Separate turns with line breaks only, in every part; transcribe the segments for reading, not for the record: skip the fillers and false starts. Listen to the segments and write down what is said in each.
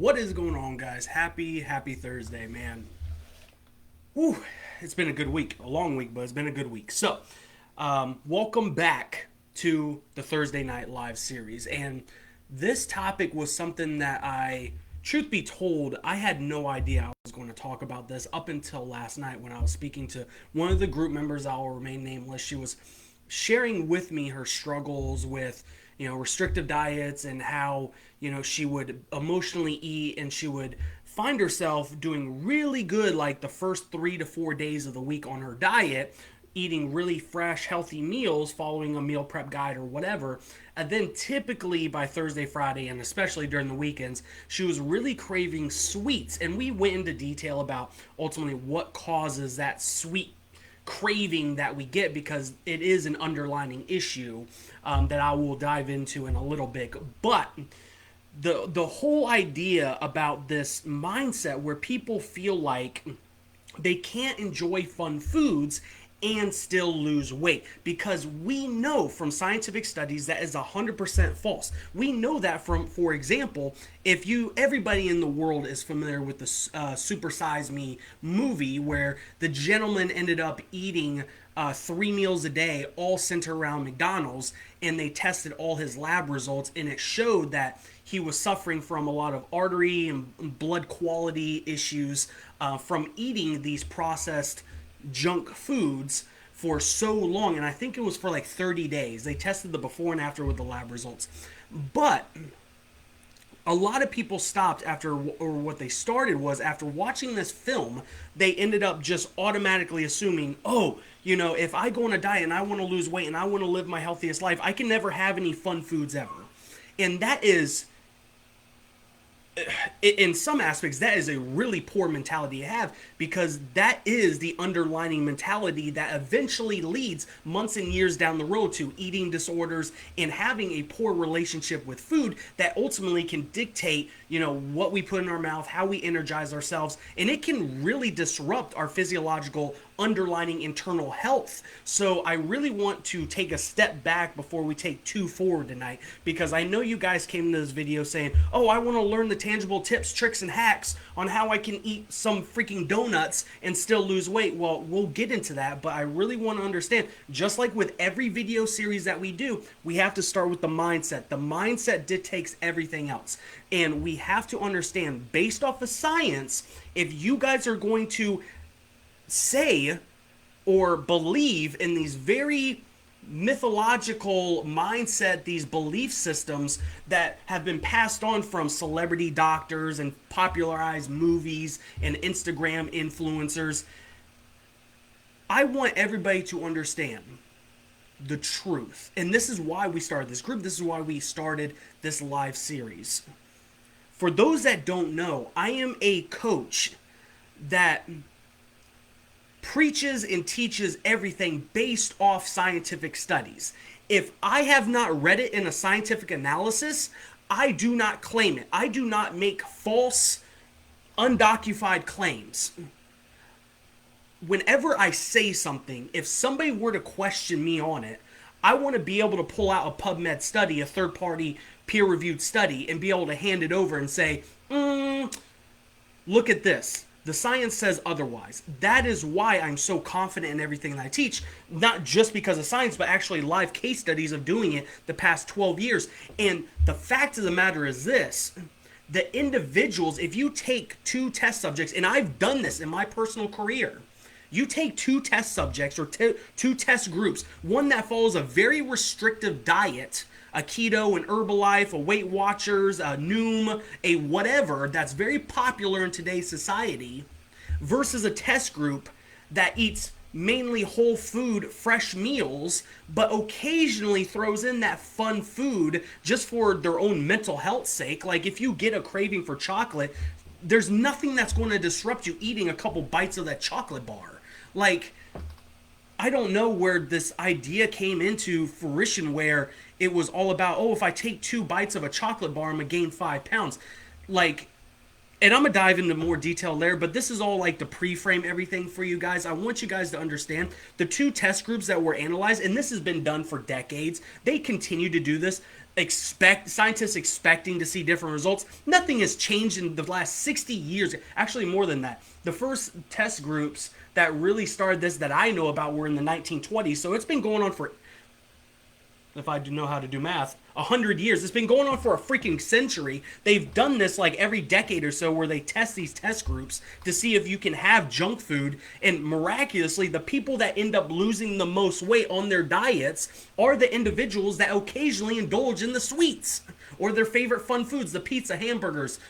What is going on, guys? Happy Thursday, man. Whew, it's been a good week. A long week, but it's been a good week. Welcome back to the Thursday Night Live series. And this topic was something that truth be told, I had no idea I was going to talk about this up until last night when I was speaking to one of the group members. I will remain nameless. She was sharing with me her struggles with restrictive diets and how she would emotionally eat, and she would find herself doing really good like the first 3 to 4 days of the week on her diet, eating really fresh healthy meals, following a meal prep guide or whatever. And then typically by Thursday, Friday, and especially during the weekends, she was really craving sweets. And we went into detail about ultimately what causes that sweet craving that we get, because it is an underlying issue that I will dive into in a little bit. But the whole idea about this mindset where people feel like they can't enjoy fun foods and still lose weight, because we know from scientific studies that is 100% false. We know that from, for example, if everybody in the world is familiar with the Super Size Me movie, where the gentleman ended up eating 3 meals a day, all centered around McDonald's, and they tested all his lab results, and it showed that he was suffering from a lot of artery and blood quality issues from eating these processed junk foods for so long. And I think it was for like 30 days. They tested the before and after with the lab results. But a lot of people stopped after, or what they started was after watching this film, they ended up just automatically assuming, oh, if I go on a diet and I want to lose weight and I want to live my healthiest life, I can never have any fun foods ever. And that is, in some aspects, that is a really poor mentality to have, because that is the underlying mentality that eventually leads months and years down the road to eating disorders and having a poor relationship with food that ultimately can dictate what we put in our mouth, how we energize ourselves, and it can really disrupt our physiological underlying internal health. So I really want to take a step back before we take two forward tonight, because I know you guys came to this video saying, oh, I want to learn the tangible tips, tricks, and hacks on how I can eat some freaking donuts and still lose weight. Well, we'll get into that, but I really want to understand, just like with every video series that we do, we have to start with the mindset. The mindset dictates everything else. And we have to understand, based off the science, if you guys are going to say or believe in these very mythological mindset, these belief systems that have been passed on from celebrity doctors and popularized movies and Instagram influencers, I want everybody to understand the truth. And this is why we started this group. This is why we started this live series. For those that don't know, I am a coach that preaches and teaches everything based off scientific studies. If I have not read it in a scientific analysis, I do not claim it. I do not make false, undocumented claims. Whenever I say something, if somebody were to question me on it, I want to be able to pull out a PubMed study, a third-party peer-reviewed study, and be able to hand it over and say, look at this. The science says otherwise. That is why I'm so confident in everything that I teach, not just because of science, but actually live case studies of doing it the past 12 years. And the fact of the matter is this: the individuals, if you take 2 test subjects, and I've done this in my personal career, you take 2 test subjects or two test groups, one that follows a very restrictive diet, a keto, an Herbalife, a Weight Watchers, a Noom, a whatever that's very popular in today's society, versus a test group that eats mainly whole food, fresh meals, but occasionally throws in that fun food just for their own mental health's sake. Like if you get a craving for chocolate, there's nothing that's going to disrupt you eating a couple bites of that chocolate bar. Like, I don't know where this idea came into fruition, where it was all about, oh, if I take 2 bites of a chocolate bar, I'm going to gain 5 pounds. Like, and I'm going to dive into more detail there, but this is all like to pre-frame everything for you guys. I want you guys to understand the 2 test groups that were analyzed, and this has been done for decades. They continue to do this. Scientists expecting to see different results. Nothing has changed in the last 60 years. Actually, more than that. The first test groups that really started this that I know about were in the 1920s. So it's been going on for, if I do know how to do math, 100 years. It's been going on for a freaking century. They've done this like every decade or so where they test these test groups to see if you can have junk food. And miraculously, the people that end up losing the most weight on their diets are the individuals that occasionally indulge in the sweets or their favorite fun foods, the pizza, hamburgers,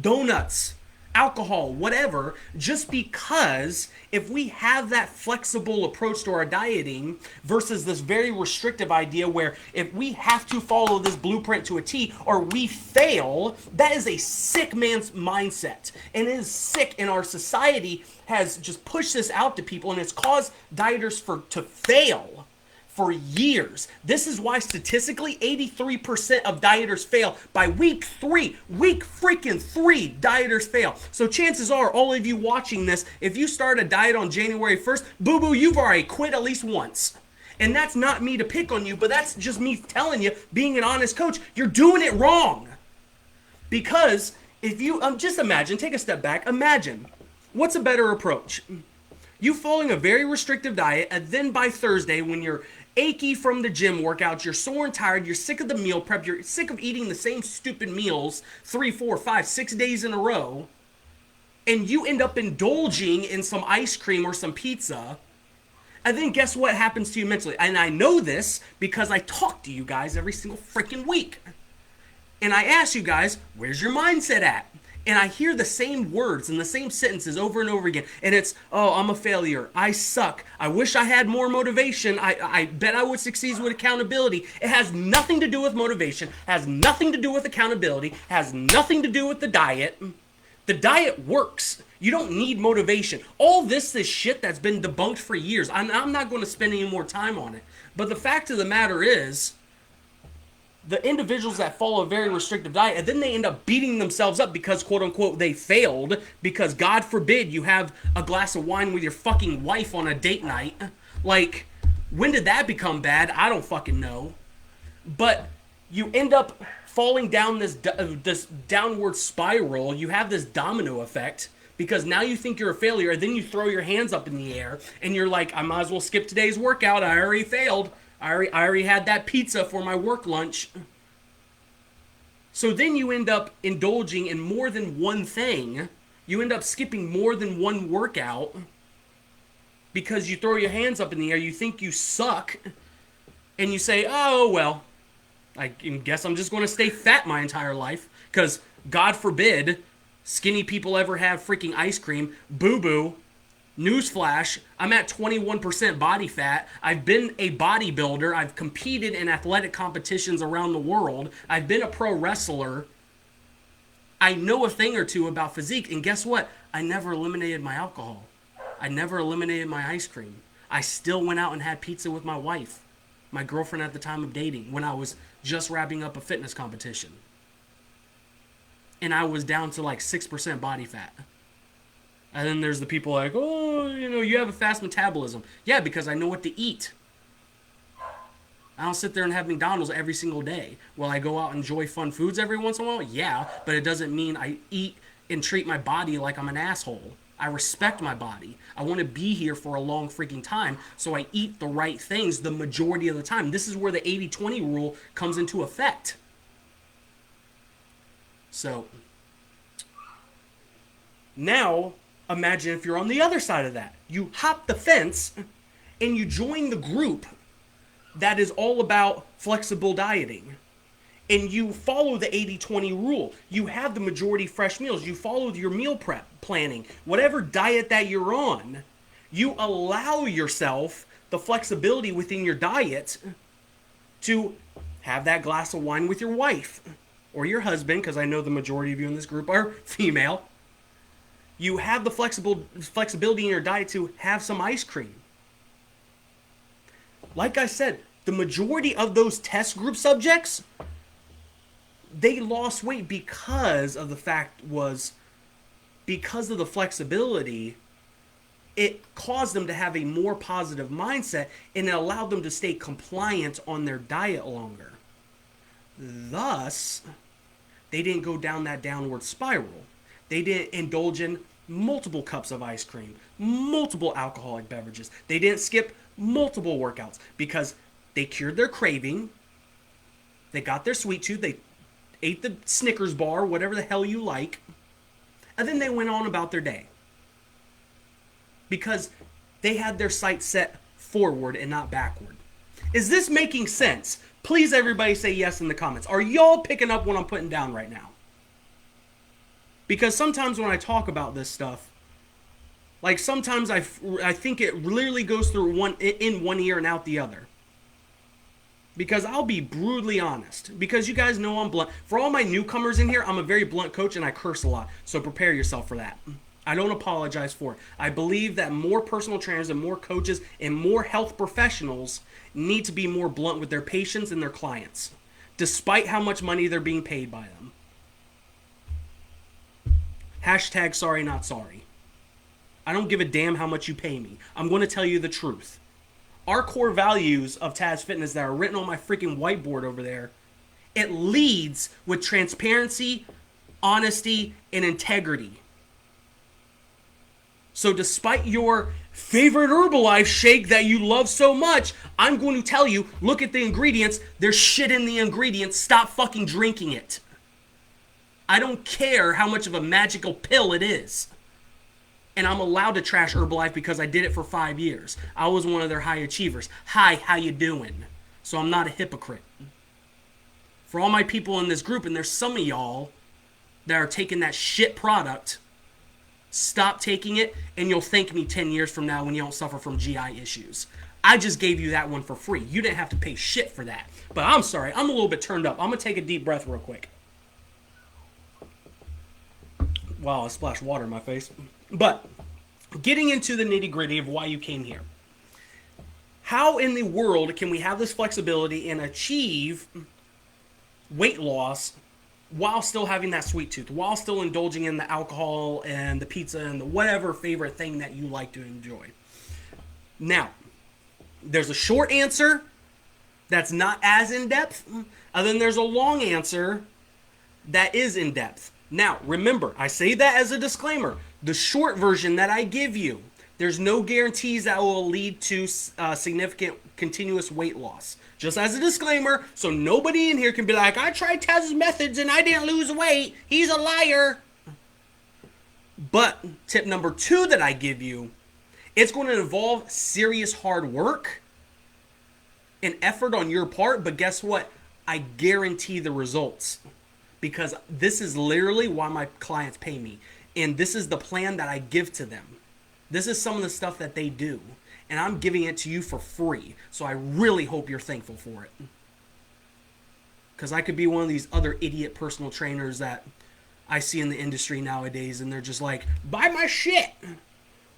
donuts, alcohol, whatever, just because if we have that flexible approach to our dieting versus this very restrictive idea where if we have to follow this blueprint to a T or we fail, that is a sick man's mindset. And it is sick, and our society has just pushed this out to people, and it's caused dieters to fail for years. This is why statistically 83% of dieters fail by week freaking 3, dieters fail. So chances are, all of you watching this, if you start a diet on January 1st, boo-boo, you've already quit at least once. And that's not me to pick on you, but that's just me telling you, being an honest coach, you're doing it wrong. Because if you, just imagine, take a step back, imagine, what's a better approach? You following a very restrictive diet, and then by Thursday, when you're achy from the gym workouts, you're sore and tired, you're sick of the meal prep, you're sick of eating the same stupid meals 3, 4, 5, 6 days in a row, and you end up indulging in some ice cream or some pizza, and then guess what happens to you mentally? And I know this because I talk to you guys every single freaking week. And I ask you guys, where's your mindset at? And I hear the same words and the same sentences over and over again. And it's, oh, I'm a failure. I suck. I wish I had more motivation. I bet I would succeed with accountability. It has nothing to do with motivation. Has nothing to do with accountability. Has nothing to do with the diet. The diet works. You don't need motivation. All this is shit that's been debunked for years. I'm not going to spend any more time on it. But the fact of the matter is, the individuals that follow a very restrictive diet, and then they end up beating themselves up because, quote unquote, they failed, because God forbid you have a glass of wine with your fucking wife on a date night. Like, when did that become bad? I don't fucking know. But you end up falling down this downward spiral. You have this domino effect because now you think you're a failure, and then you throw your hands up in the air, and you're like, I might as well skip today's workout. I already failed. I already had that pizza for my work lunch. So then you end up indulging in more than one thing. You end up skipping more than one workout because you throw your hands up in the air. You think you suck. And you say, oh, well, I guess I'm just going to stay fat my entire life because, God forbid, skinny people ever have freaking ice cream. Boo-boo. Newsflash, I'm at 21% body fat. I've been a bodybuilder. I've competed in athletic competitions around the world. I've been a pro wrestler. I know a thing or two about physique. And guess what? I never eliminated my alcohol. I never eliminated my ice cream. I still went out and had pizza with my wife, my girlfriend at the time of dating, when I was just wrapping up a fitness competition. And I was down to like 6% body fat. And then there's the people like, oh, you have a fast metabolism. Yeah, because I know what to eat. I don't sit there and have McDonald's every single day. Will I go out and enjoy fun foods every once in a while? Yeah, but it doesn't mean I eat and treat my body like I'm an asshole. I respect my body. I want to be here for a long freaking time, so I eat the right things the majority of the time. This is where the 80-20 rule comes into effect. So, now, imagine if you're on the other side of that. You hop the fence and you join the group that is all about flexible dieting. And you follow the 80-20 rule. You have the majority fresh meals. You follow your meal prep planning. Whatever diet that you're on, you allow yourself the flexibility within your diet to have that glass of wine with your wife or your husband, because I know the majority of you in this group are female. You have the flexibility in your diet to have some ice cream. Like I said, the majority of those test group subjects, they lost weight because of the flexibility. It caused them to have a more positive mindset, and it allowed them to stay compliant on their diet longer. Thus, they didn't go down that downward spiral. They didn't indulge in multiple cups of ice cream, multiple alcoholic beverages. They didn't skip multiple workouts because they cured their craving. They got their sweet tooth. They ate the Snickers bar, whatever the hell you like. And then they went on about their day. Because they had their sights set forward and not backward. Is this making sense? Please, everybody say yes in the comments. Are y'all picking up what I'm putting down right now? Because sometimes when I talk about this stuff, like sometimes I think it literally goes through one ear and out the other. Because I'll be brutally honest. Because you guys know I'm blunt. For all my newcomers in here, I'm a very blunt coach and I curse a lot. So prepare yourself for that. I don't apologize for it. I believe that more personal trainers and more coaches and more health professionals need to be more blunt with their patients and their clients, despite how much money they're being paid by them. Hashtag sorry, not sorry. I don't give a damn how much you pay me. I'm going to tell you the truth. Our core values of Taz Fitness that are written on my freaking whiteboard over there, it leads with transparency, honesty, and integrity. So despite your favorite Herbalife shake that you love so much, I'm going to tell you, look at the ingredients. There's shit in the ingredients. Stop fucking drinking it. I don't care how much of a magical pill it is. And I'm allowed to trash Herbalife because I did it for 5 years. I was one of their high achievers. Hi, how you doing? So I'm not a hypocrite. For all my people in this group, and there's some of y'all that are taking that shit product, stop taking it, and you'll thank me 10 years from now when you don't suffer from GI issues. I just gave you that one for free. You didn't have to pay shit for that. But I'm sorry, I'm a little bit turned up. I'm going to take a deep breath real quick. Wow, I splashed water in my face. But getting into the nitty-gritty of why you came here. How in the world can we have this flexibility and achieve weight loss while still having that sweet tooth, while still indulging in the alcohol and the pizza and the whatever favorite thing that you like to enjoy? Now, there's a short answer that's not as in-depth, and then there's a long answer that is in-depth. Now, remember, I say that as a disclaimer. The short version that I give you, there's no guarantees that will lead to significant continuous weight loss. Just as a disclaimer, so nobody in here can be like, I tried Taz's methods and I didn't lose weight. He's a liar. But tip number 2 that I give you, it's going to involve serious hard work and effort on your part. But guess what? I guarantee the results. Because this is literally why my clients pay me. And this is the plan that I give to them. This is some of the stuff that they do. And I'm giving it to you for free. So I really hope you're thankful for it. Because I could be one of these other idiot personal trainers that I see in the industry nowadays. And they're just like, buy my shit.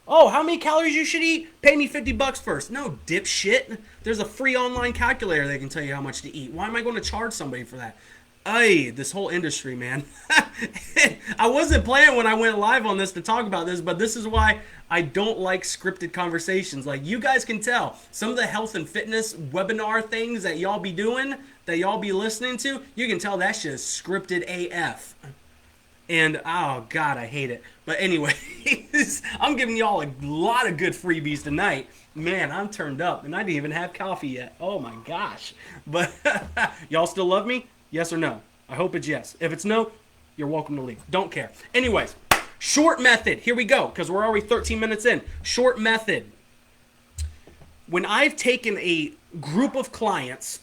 Oh, how many calories you should eat? Pay me $50 first. No, dipshit. There's a free online calculator that can tell you how much to eat. Why am I going to charge somebody for that? Ay, this whole industry, man. I wasn't planning when I went live on this to talk about this, but this is why I don't like scripted conversations. Like, you guys can tell, some of the health and fitness webinar things that y'all be doing, that y'all be listening to, you can tell that shit is scripted AF. And, oh, God, I hate it. But anyway, I'm giving y'all a lot of good freebies tonight. Man, I'm turned up, and I didn't even have coffee yet. Oh, my gosh. But y'all still love me? Yes or no? I hope it's yes. If it's no, you're welcome to leave. Don't care. Anyways, short method. Here we go, because we're already 13 minutes in. Short method. When I've taken a group of clients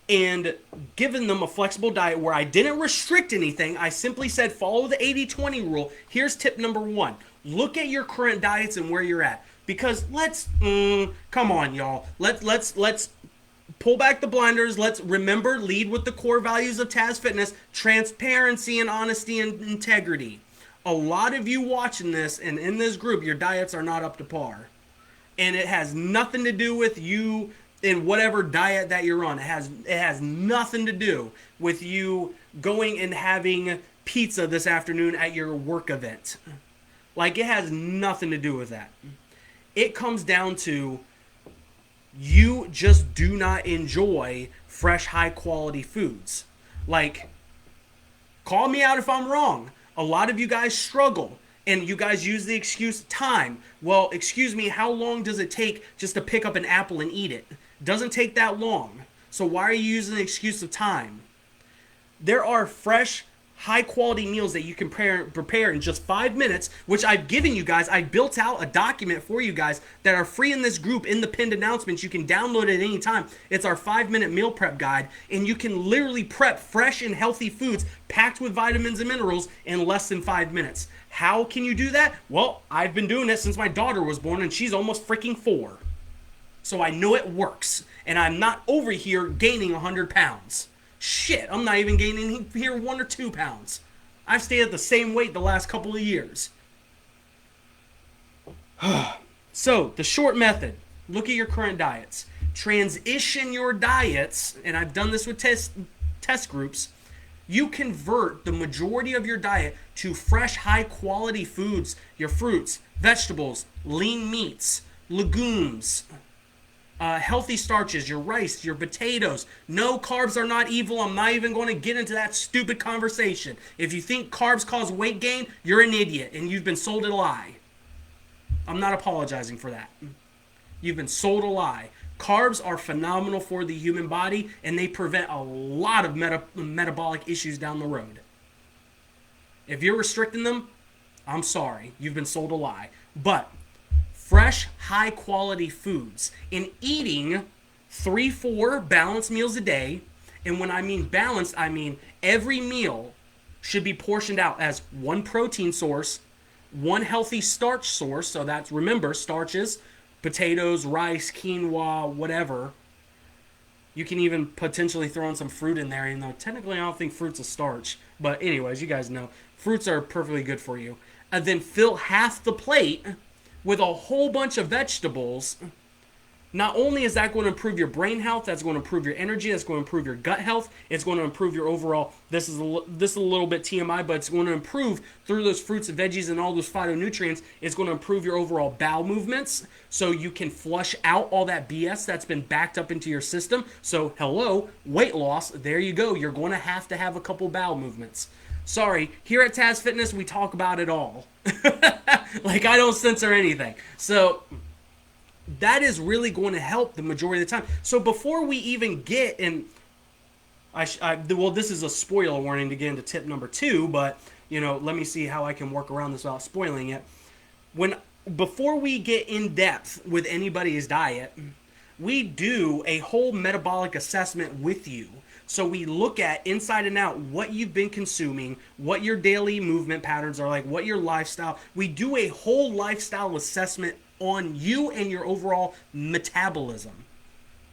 and given them a flexible diet where I didn't restrict anything, I simply said follow the 80-20 rule. Here's tip number 1. Look at your current diets and where you're at. Because come on, y'all. Let's pull back the blinders. Let's remember, lead with the core values of Taz Fitness, transparency and honesty and integrity. A lot of you watching this and in this group, your diets are not up to par. And it has nothing to do with you in whatever diet that you're on. It has nothing to do with you going and having pizza this afternoon at your work event. Like, it has nothing to do with that. It comes down to You just do not enjoy fresh, high quality foods. Like, call me out if I'm wrong. A lot of you guys struggle and you guys use the excuse time. Well, excuse me, how long does it take just to pick up an apple and eat it? Doesn't take that long. So why are you using the excuse of time? There are fresh, high quality meals that you can prepare in just 5 minutes, which I've given you guys. I built out a document for you guys that are free in this group in the pinned announcements. You can download it at any time. It's our 5-minute meal prep guide, and you can literally prep fresh and healthy foods packed with vitamins and minerals in less than 5 minutes. How can you do that? Well, I've been doing it since my daughter was born, and she's almost freaking 4. So I know it works, and I'm not over here gaining 100 pounds. Shit, I'm not even gaining here 1 or 2 pounds. I've stayed at the same weight the last couple of years. So, the short method. Look at your current diets. Transition your diets, and I've done this with test groups. You convert the majority of your diet to fresh, high-quality foods. Your fruits, vegetables, lean meats, legumes, healthy starches, your rice, your potatoes. No, carbs are not evil. I'm not even going to get into that stupid conversation. If you think carbs cause weight gain, you're an idiot and you've been sold a lie. I'm not apologizing for that. You've been sold a lie. Carbs are phenomenal for the human body, and they prevent a lot of metabolic issues down the road. If you're restricting them, I'm sorry. You've been sold a lie. But fresh, high-quality foods, and eating 3-4 balanced meals a day. And when I mean balanced, I mean every meal should be portioned out as 1 protein source, 1 healthy starch source. So that's, remember, starches, potatoes, rice, quinoa, whatever. You can even potentially throw in some fruit in there, even though technically I don't think fruit's a starch. But anyways, you guys know, fruits are perfectly good for you. And then fill half the plate with a whole bunch of vegetables. Not only is that going to improve your brain health, that's going to improve your energy, that's going to improve your gut health, it's going to improve your overall, this is a little bit TMI, but it's going to improve through those fruits and veggies and all those phytonutrients. It's going to improve your overall bowel movements so you can flush out all that BS that's been backed up into your system. So hello, weight loss, there you go. You're going to have a couple bowel movements. Sorry, here at Taz Fitness, we talk about it all. Like, I don't censor anything. So that is really going to help the majority of the time. So before we even get in, well, this is a spoiler warning to get into tip number 2, but, let me see how I can work around this without spoiling it. Before we get in depth with anybody's diet, we do a whole metabolic assessment with you. So we look at inside and out what you've been consuming, what your daily movement patterns are like, what your lifestyle. We do a whole lifestyle assessment on you and your overall metabolism.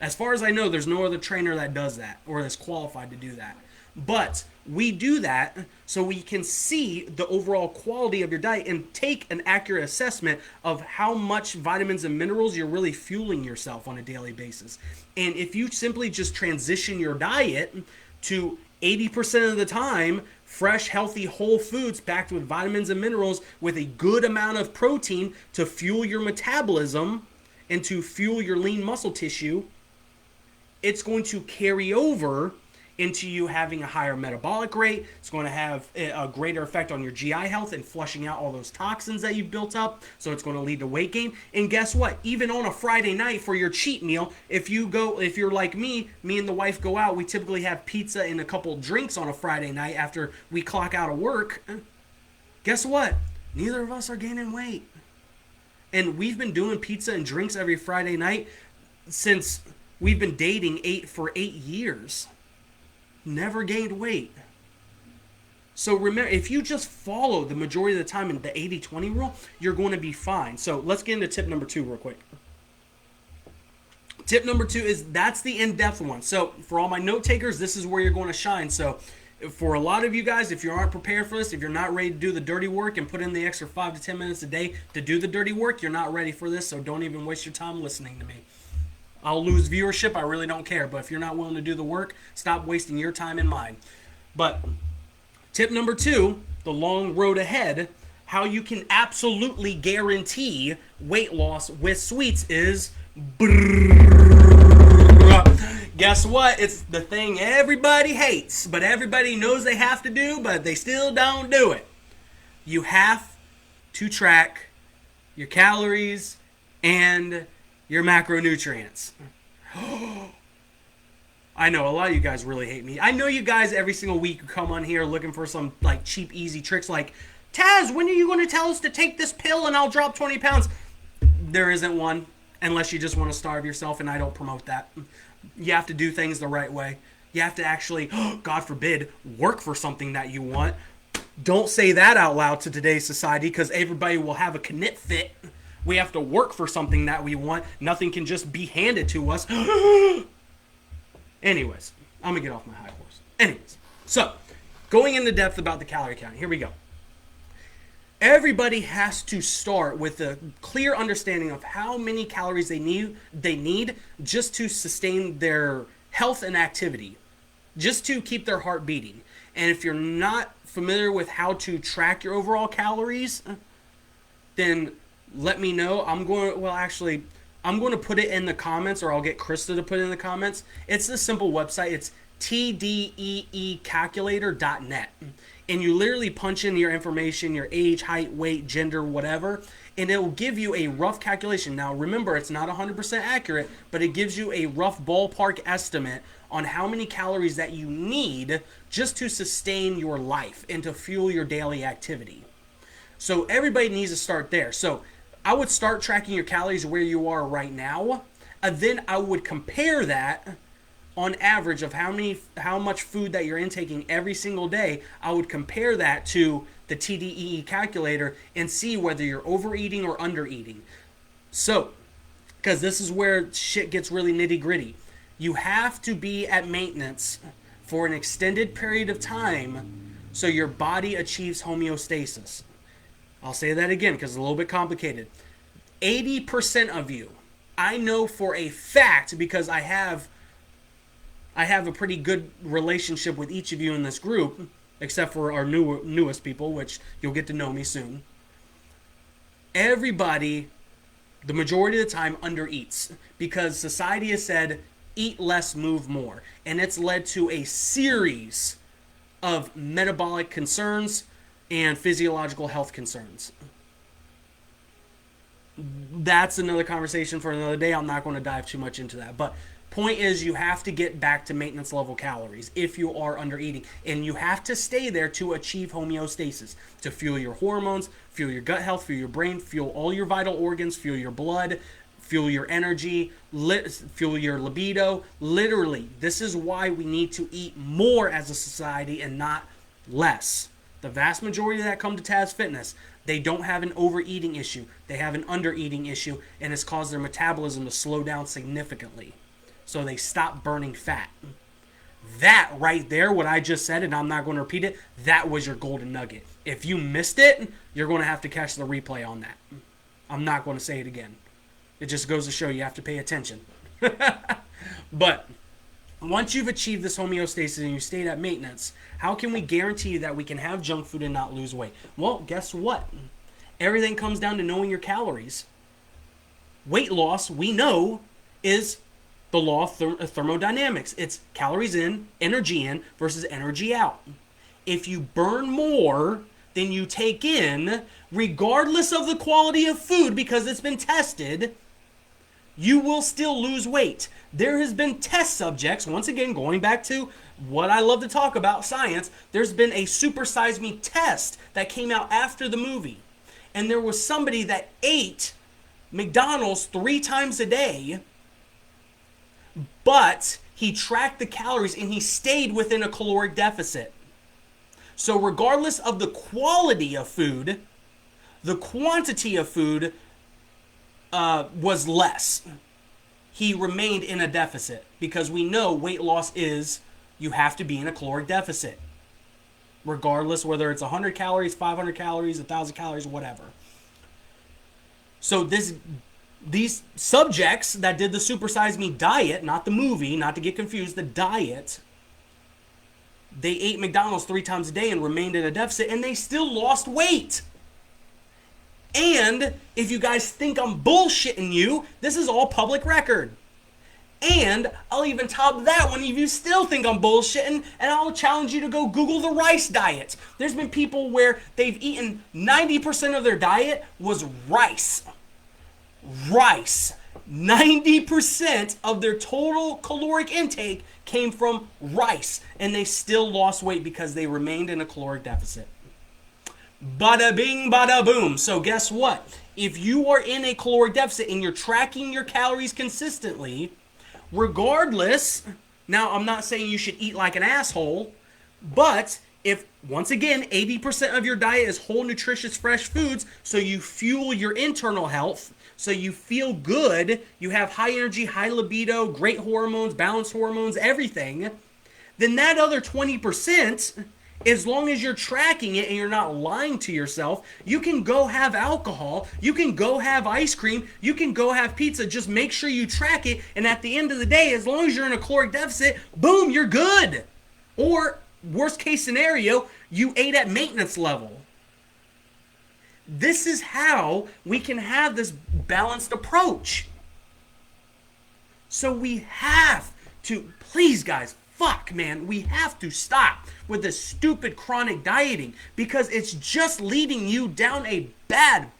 As far as I know, there's no other trainer that does that or that's qualified to do that. But we do that so we can see the overall quality of your diet and take an accurate assessment of how much vitamins and minerals you're really fueling yourself on a daily basis. And if you simply just transition your diet to 80% of the time fresh, healthy, whole foods packed with vitamins and minerals with a good amount of protein to fuel your metabolism and to fuel your lean muscle tissue, it's going to carry over into you having a higher metabolic rate. It's going to have a greater effect on your GI health and flushing out all those toxins that you've built up. So it's going to lead to weight gain. And guess what? Even on a Friday night for your cheat meal, if you're like me and the wife go out, we typically have pizza and a couple drinks on a Friday night after we clock out of work. Guess what? Neither of us are gaining weight. And we've been doing pizza and drinks every Friday night since we've been dating for 8 years. Never gained weight. So remember, if you just follow the majority of the time in the 80-20 rule, you're going to be fine. So let's get into tip number 2 real quick. Tip number 2 is, that's the in-depth one. So for all my note takers, this is where you're going to shine. So for a lot of you guys, if you aren't prepared for this, if you're not ready to do the dirty work and put in the extra 5 to 10 minutes a day to do the dirty work, you're not ready for this. So don't even waste your time listening to me. I'll lose viewership. I really don't care. But if you're not willing to do the work, stop wasting your time and mine. But tip number 2, the long road ahead, how you can absolutely guarantee weight loss with sweets is Guess what? It's the thing everybody hates, but everybody knows they have to do, but they still don't do it. You have to track your calories and your macronutrients. I know a lot of you guys really hate me. I know you guys every single week come on here looking for some like cheap, easy tricks like, Taz, when are you going to tell us to take this pill and I'll drop 20 pounds? There isn't one, unless you just want to starve yourself, and I don't promote that. You have to do things the right way. You have to actually, God forbid, work for something that you want. Don't say that out loud to today's society, because everybody will have a knit fit. We have to work for something that we want. Nothing can just be handed to us. Anyways, I'm going to get off my high horse. Anyways, so going into depth about the calorie count. Here we go. Everybody has to start with a clear understanding of how many calories they need just to sustain their health and activity, just to keep their heart beating. And if you're not familiar with how to track your overall calories, then let me know. I'm going to put it in the comments, or I'll get Krista to put it in the comments. It's a simple website. It's tdeecalculator.net. And you literally punch in your information, your age, height, weight, gender, whatever, and it will give you a rough calculation. Now, remember, it's not 100% accurate, but it gives you a rough ballpark estimate on how many calories that you need just to sustain your life and to fuel your daily activity. So everybody needs to start there. So I would start tracking your calories where you are right now, and then I would compare that on average of how much food that you're intaking every single day. I would compare that to the TDEE calculator and see whether you're overeating or undereating. So, because this is where shit gets really nitty gritty. You have to be at maintenance for an extended period of time so your body achieves homeostasis. I'll say that again because it's a little bit complicated. 80% of you, I know for a fact, because I have a pretty good relationship with each of you in this group, except for our newest people, which you'll get to know me soon. Everybody, the majority of the time, undereats because society has said, eat less, move more. And it's led to a series of metabolic concerns and physiological health concerns. That's another conversation for another day. I'm not going to dive too much into that. But point is, you have to get back to maintenance level calories if you are under eating, and you have to stay there to achieve homeostasis, to fuel your hormones, fuel your gut health, fuel your brain, fuel all your vital organs, fuel your blood, fuel your energy, fuel your libido. Literally, this is why we need to eat more as a society and not less. The vast majority that come to Taz Fitness, they don't have an overeating issue. They have an undereating issue, and it's caused their metabolism to slow down significantly. So they stop burning fat. That right there, what I just said, and I'm not going to repeat it, that was your golden nugget. If you missed it, you're going to have to catch the replay on that. I'm not going to say it again. It just goes to show you have to pay attention. But once you've achieved this homeostasis and you stayed at maintenance, how can we guarantee that we can have junk food and not lose weight? Well, guess what? Everything comes down to knowing your calories. Weight loss, we know, is the law of thermodynamics. It's calories in, energy in versus energy out. If you burn more than you take in, regardless of the quality of food, because it's been tested, you will still lose weight. There has been test subjects, once again, going back to what I love to talk about, science, there's been a Super Size Me test that came out after the movie. And there was somebody that ate McDonald's 3 times a day, but he tracked the calories and he stayed within a caloric deficit. So regardless of the quality of food, the quantity of food was less. He remained in a deficit because we know weight loss is you have to be in a caloric deficit. Regardless whether it's 100 calories, 500 calories, 1,000 calories, whatever. So these subjects that did the Super Size Me diet, not the movie, not to get confused, the diet, they ate McDonald's 3 times a day and remained in a deficit, and they still lost weight. And if you guys think I'm bullshitting you, this is all public record. And I'll even top that one if you still think I'm bullshitting, and I'll challenge you to go Google the rice diet. There's been people where they've eaten 90% of their diet was rice. Rice. 90% of their total caloric intake came from rice, and they still lost weight because they remained in a caloric deficit. Bada bing, bada boom. So guess what? If you are in a caloric deficit and you're tracking your calories consistently, regardless, now I'm not saying you should eat like an asshole, but if, once again, 80% of your diet is whole, nutritious, fresh foods, so you fuel your internal health, so you feel good, you have high energy, high libido, great hormones, balanced hormones, everything, then that other 20%, as long as you're tracking it and you're not lying to yourself, you can go have alcohol, you can go have ice cream, you can go have pizza. Just make sure you track it, and at the end of the day, as long as you're in a caloric deficit, boom, you're good. Or, worst case scenario, you ate at maintenance level. This is how we can have this balanced approach. So we have to, please guys, fuck man, we have to stop with this stupid chronic dieting because it's just leading you down a bad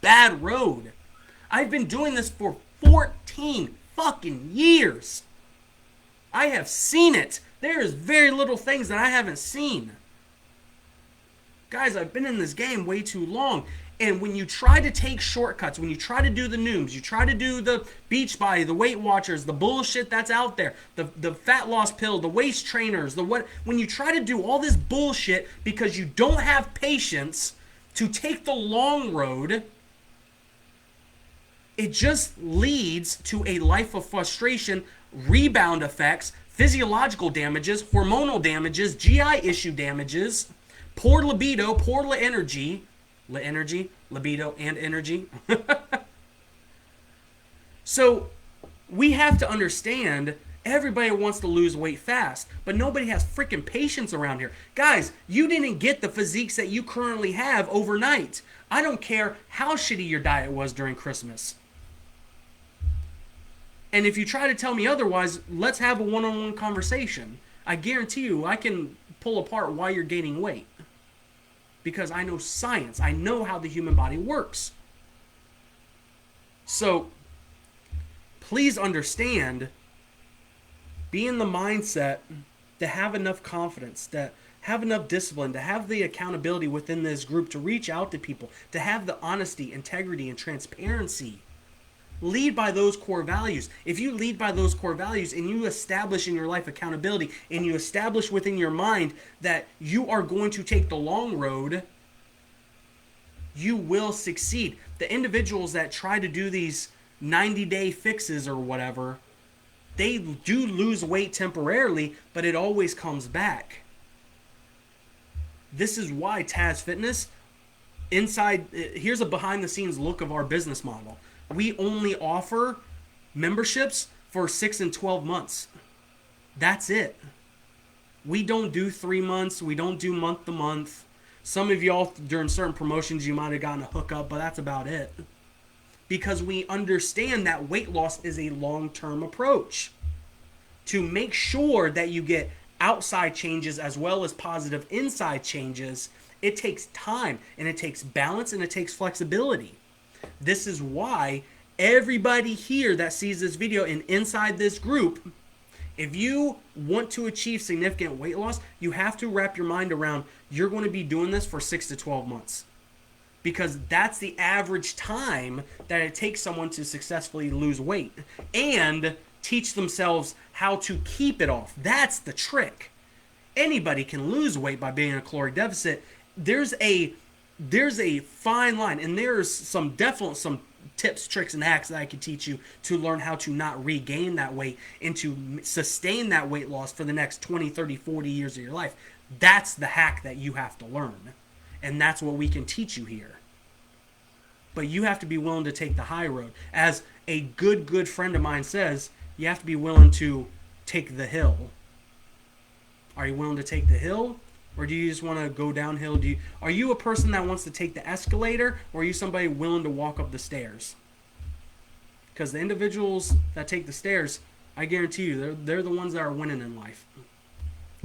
road. I've been doing this for 14 fucking years. I have seen it. There is very little things that I haven't seen. Guys, I've been in this game way too long. And when you try to take shortcuts, when you try to do the Nooms, you try to do the Beachbody, the Weight Watchers, the bullshit that's out there, the fat loss pill, the waist trainers, when you try to do all this bullshit because you don't have patience to take the long road, it just leads to a life of frustration, rebound effects, physiological damages, hormonal damages, GI issue damages, poor libido, poor energy, libido, and energy. So we have to understand everybody wants to lose weight fast, but nobody has freaking patience around here. Guys, you didn't get the physiques that you currently have overnight. I don't care how shitty your diet was during Christmas. And if you try to tell me otherwise, let's have a one-on-one conversation. I guarantee you I can pull apart why you're gaining weight. Because I know science. I know how the human body works. So, please understand, be in the mindset to have enough confidence, to have enough discipline, to have the accountability within this group, to reach out to people, to have the honesty, integrity, and transparency. Lead by those core values. If you lead by those core values and you establish in your life accountability and you establish within your mind that you are going to take the long road, you will succeed. The individuals that try to do these 90-day fixes or whatever, they do lose weight temporarily, but it always comes back. This is why Taz Fitness, here's a behind the scenes look of our business model. We only offer memberships for 6 and 12 months. That's it. We don't do 3 months. We don't do month to month. Some of y'all, during certain promotions, you might have gotten a hookup, but that's about it. Because we understand that weight loss is a long-term approach. To make sure that you get outside changes as well as positive inside changes, it takes time, and it takes balance, and it takes flexibility. This is why everybody here that sees this video and inside this group, if you want to achieve significant weight loss, you have to wrap your mind around you're going to be doing this for 6 to 12 months. Because that's the average time that it takes someone to successfully lose weight and teach themselves how to keep it off. That's the trick. Anybody can lose weight by being in a caloric deficit. There's a fine line, and there's some tips, tricks, and hacks that I can teach you to learn how to not regain that weight and to sustain that weight loss for the next 20, 30, 40 years of your life. That's the hack that you have to learn, and that's what we can teach you here. But you have to be willing to take the high road. As a good friend of mine says, you have to be willing to take the hill. Are you willing to take the hill? Or do you just want to go downhill? Are you a person that wants to take the escalator, or are you somebody willing to walk up the stairs? Because the individuals that take the stairs, I guarantee you, they're the ones that are winning in life.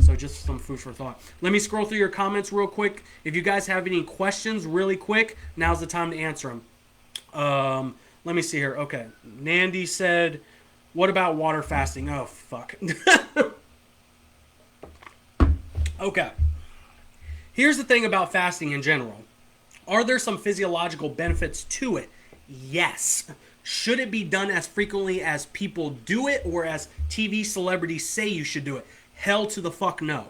So just some food for thought. Let me scroll through your comments real quick. If you guys have any questions really quick, now's the time to answer them. Let me see here. Okay. Nandy said, what about water fasting? Oh, fuck. Okay. Here's the thing about fasting in general. Are there some physiological benefits to it? Yes. Should it be done as frequently as people do it or as TV celebrities say you should do it? Hell to the fuck no.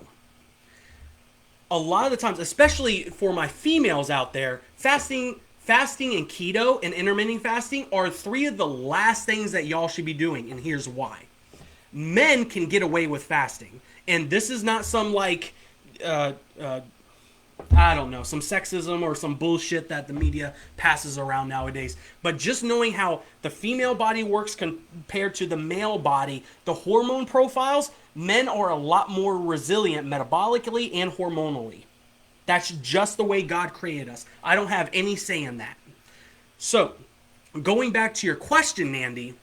A lot of the times, especially for my females out there, fasting and keto and intermittent fasting are three of the last things that y'all should be doing, and here's why. Men can get away with fasting, and this is not some like I don't know, some sexism or some bullshit that the media passes around nowadays. But just knowing how the female body works compared to the male body, the hormone profiles, men are a lot more resilient metabolically and hormonally. That's just the way God created us. I don't have any say in that. So, going back to your question, Nandy,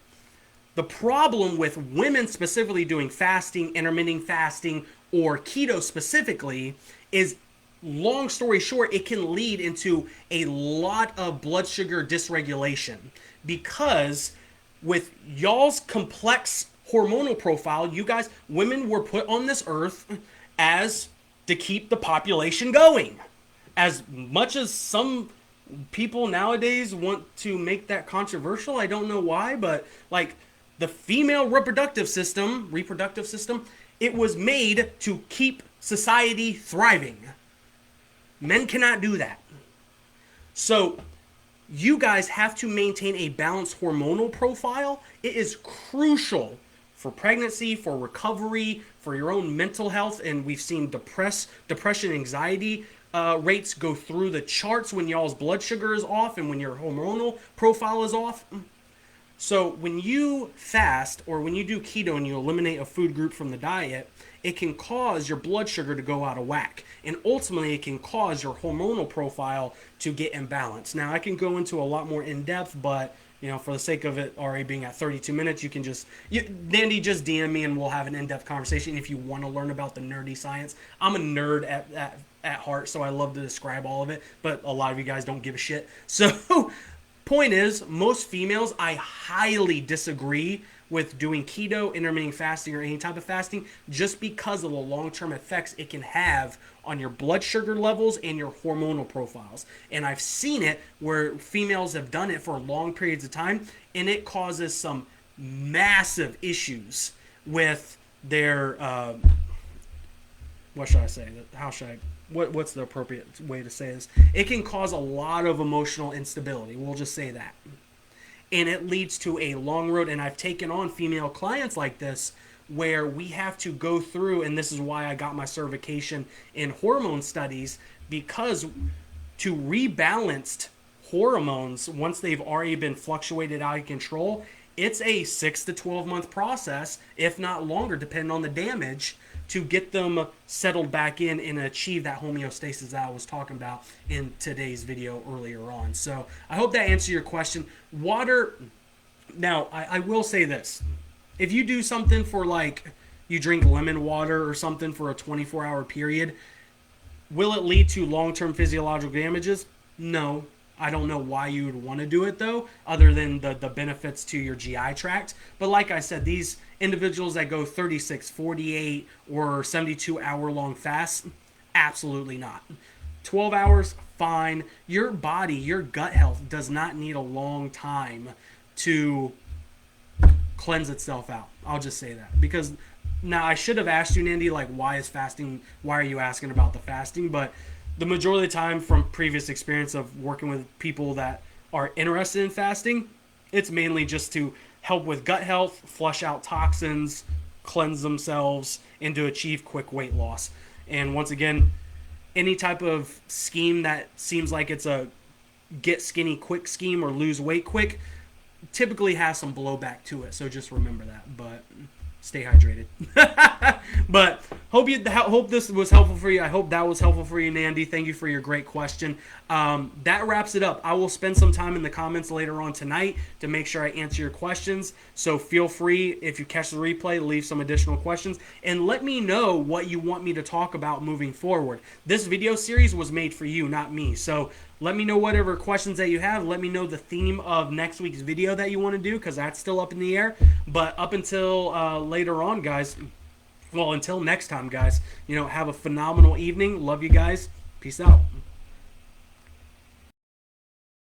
the problem with women specifically doing fasting, intermittent fasting, or keto specifically is, long story short, it can lead into a lot of blood sugar dysregulation because with y'all's complex hormonal profile, you guys, women were put on this earth as to keep the population going. As much as some people nowadays want to make that controversial, I don't know why, but like the female reproductive system, it was made to keep society thriving. Men cannot do that. So you guys have to maintain a balanced hormonal profile. It is crucial for pregnancy, for recovery, for your own mental health. And we've seen depression, anxiety rates go through the charts when y'all's blood sugar is off and when your hormonal profile is off. So when you fast or when you do keto and you eliminate a food group from the diet, it can cause your blood sugar to go out of whack. And ultimately, it can cause your hormonal profile to get imbalanced. Now, I can go into a lot more in depth, but for the sake of it already being at 32 minutes, you can Nandy, just DM me and we'll have an in-depth conversation if you want to learn about the nerdy science. I'm a nerd at heart, so I love to describe all of it, but a lot of you guys don't give a shit. So, point is, most females, I highly disagree with doing keto, intermittent fasting, or any type of fasting just because of the long-term effects it can have on your blood sugar levels and your hormonal profiles. And I've seen it where females have done it for long periods of time, and it causes some massive issues with their, what should I say? What's the appropriate way to say this? It can cause a lot of emotional instability. We'll just say that. And it leads to a long road. And I've taken on female clients like this where we have to go through, and this is why I got my certification in hormone studies, because to rebalance hormones, once they've already been fluctuated out of control, it's a 6 to 12 month process, if not longer, depending on the damage, to get them settled back in and achieve that homeostasis that I was talking about in today's video earlier on. So I hope that answered your question. Water, now I will say this. If you do something for like, you drink lemon water or something for a 24-hour period, will it lead to long-term physiological damages? No. I don't know why you would want to do it though, other than the benefits to your GI tract. But like I said, these individuals that go 36, 48, or 72-hour-long fasts, absolutely not. 12 hours, fine. Your body, your gut health does not need a long time to cleanse itself out. I'll just say that. Because now I should have asked you, Nandy, like why are you asking about the fasting? But the majority of the time from previous experience of working with people that are interested in fasting, it's mainly just to help with gut health, flush out toxins, cleanse themselves, and to achieve quick weight loss. And once again, any type of scheme that seems like it's a get skinny quick scheme or lose weight quick typically has some blowback to it. So just remember that. But stay hydrated. But hope this was helpful for you. I hope that was helpful for you, Nandi. Thank you for your great question. That wraps it up. I will spend some time in the comments later on tonight to make sure I answer your questions. So feel free, if you catch the replay, leave some additional questions and let me know what you want me to talk about moving forward. This video series was made for you, not me. So let me know whatever questions that you have. Let me know the theme of next week's video that you want to do, because that's still up in the air. But up until later on, guys, well, until next time, guys, have a phenomenal evening. Love you guys. Peace out.